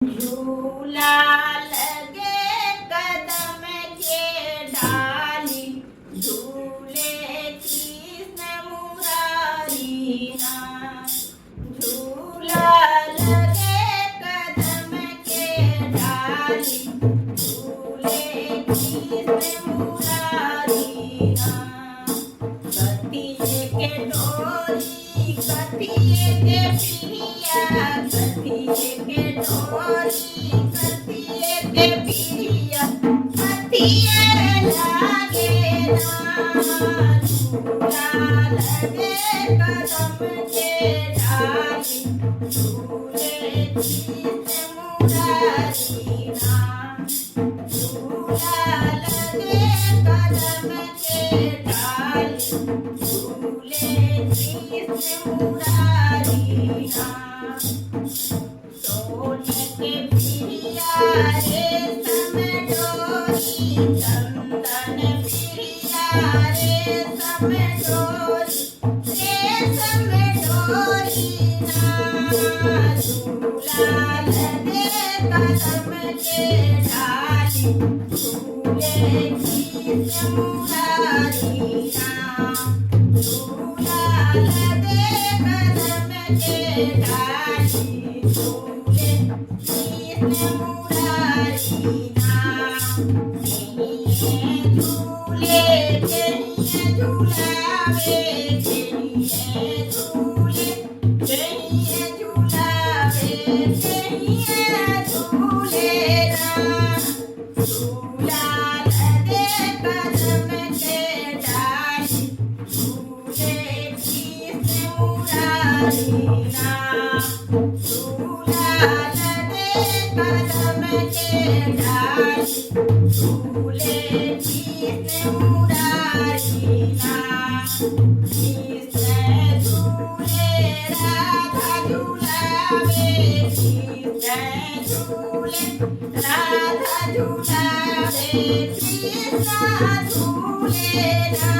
झूला लगे कदम के डाली, झूले कृष्ण मुरारी ना। झूला लगे कदम के डाली, झूले कृष्ण मुरारी ना। कथिए के डोरी कथिए के पिया, कथिए के डोरी कथिए के पिया, कथिए लागे ना। झूला लगे कदम के डाली, झूले कृष्ण मुरारी ना। झूला लगे कदम के डाली, झूले कृष्ण मुरारी ना। सोने के पिरिया रेशम डोरी, चंदन पिरिया रेशम डोरी, रेशम डोरी ना। झूला लगे कदम के डाली, झूले कृष्ण मुरारी ना। झूला लगे कदम के डाली, झूले कृष्ण मुरारी ना। झूले झूलावे, झूले झूलावे, झूले ना। झूला लगे कदम के डाली, झूले कृष्ण मुरारी ना। झूला लगे कदम के डाली, झूले कृष्ण मुरारी ना। कृष्ण झूले राधा झूलावे, कृष्ण झूले राधा झूलावे, कृष्ण झूले ना।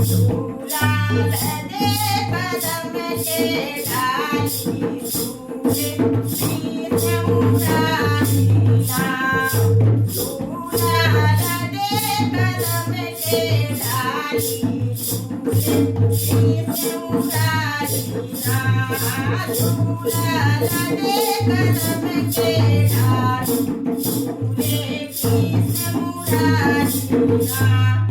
झूला लगे कदम के डाली, झूले कृष्ण मुरारी ना। झूला लगे कदम के डाली, झूले कृष्ण मुरारी ना। झूला लगे कदम के डाली, झूले कृष्ण मुरारी ना।